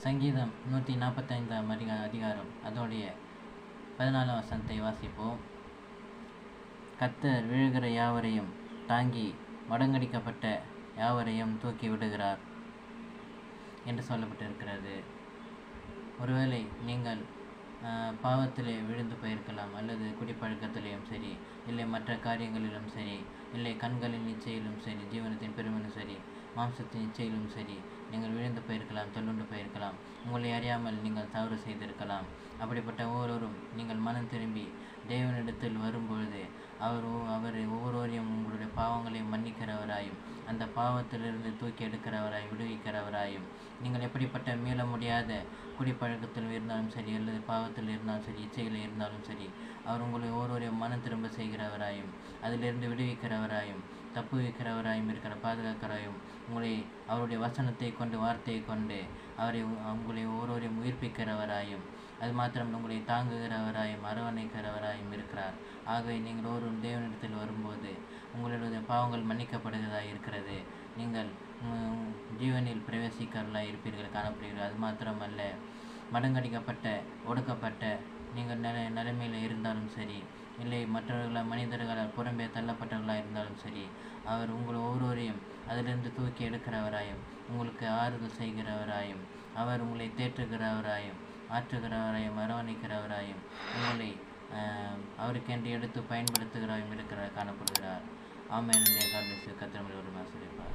சங்கீதம் 145 அதிகாரம் அதோடைய 14 வசனத்தை வாசிப்போம். கர்த்தர் விழுகிற யாவரையும் தாங்கி மடங்கடிக்கப்பட்ட யாவரையும் தூக்கி விடுகிறார் என்று சொல்லப்பட்டிருக்கிறது. ஒருவேளை நீங்கள் பாவத்திலே விழுந்து போயிருக்கலாம், அல்லது குடிப்பழக்கத்திலேயும் சரி, இல்லை மற்ற காரியங்களிலும் சரி, இல்லை கண்களின் இச்சையிலும் சரி, ஜீவனத்தின் பெருமையிலும் சரி, மாம்சத்தின் இச்சையிலும் சரி, நீங்கள் விழுந்து போயிருக்கலாம், தொல்லுண்டு போயிருக்கலாம். உங்களை அறியாமல் நீங்கள் தவறு செய்திருக்கலாம். அப்படிப்பட்ட ஒவ்வொருவரும் நீங்கள் மனம் திரும்பி தேவனிடத்தில் வரும்பொழுது அவர் ஒவ்வொருவரையும் உங்களுடைய பாவங்களை மன்னிக்கிறவராயும் அந்த பாவத்திலிருந்து தூக்கி எடுக்கிறவராய் விடுவிக்கிறவராயும், நீங்கள் எப்படிப்பட்ட மீள முடியாத குடிப்பழக்கத்தில் இருந்தாலும் சரி, அல்லது பாவத்தில் இருந்தாலும் சரி, இச்சையில் இருந்தாலும் சரி, அவர் உங்களை ஒவ்வொருவரையும் மனம் திரும்ப செய்கிறவராயும் அதிலிருந்து விடுவிக்கிறவராயும் தப்பு வைக்கிறவராயும் இருக்கிற பாதுகாக்கிறவராயும் உங்களை அவருடைய வசனத்தை கொண்டு வார்த்தையை கொண்டு உங்களை ஒவ்வொருவரையும் உயிர்ப்பிக்கிறவராயும் அது மாத்திரம் உங்களை தாங்குகிறவராயும் அரவணைக்கிறவராயும் இருக்கிறார். ஆகவே நீங்கள் ஒவ்வொரு தேவனிடத்தில் வரும்போது உங்களுடைய பாவங்கள் மன்னிக்கப்படுகிறதாக இருக்கிறது. நீங்கள் ஜீவனில் பிரவேசிக்கிறவர்களாக இருப்பீர்கள், காணப்படுவீர்கள். அது மாத்திரமல்ல, மடங்கடிக்கப்பட்ட ஒடுக்கப்பட்ட நீங்கள் நிலைமையில் இருந்தாலும் சரி, இல்லை மற்றவர்களால் மனிதர்களால் புறம்பே தள்ளப்பட்டவர்களாக இருந்தாலும் சரி, அவர் உங்கள் ஒவ்வொருவரையும் அதிலிருந்து தூக்கி எடுக்கிறவராயும் உங்களுக்கு ஆறுதல் செய்கிறவராயும் அவர் உங்களை தேற்றுகிறவராயும் ஆற்றுகிறவராயும் அரவணைக்கிறவராயும் உங்களை அவருக்கென்று எடுத்து பயன்படுத்துகிறாயும் இருக்கிற காணப்படுகிறார். ஆமென். கர்த்தர் ஒரு ஆசீர்வதிப்பார்.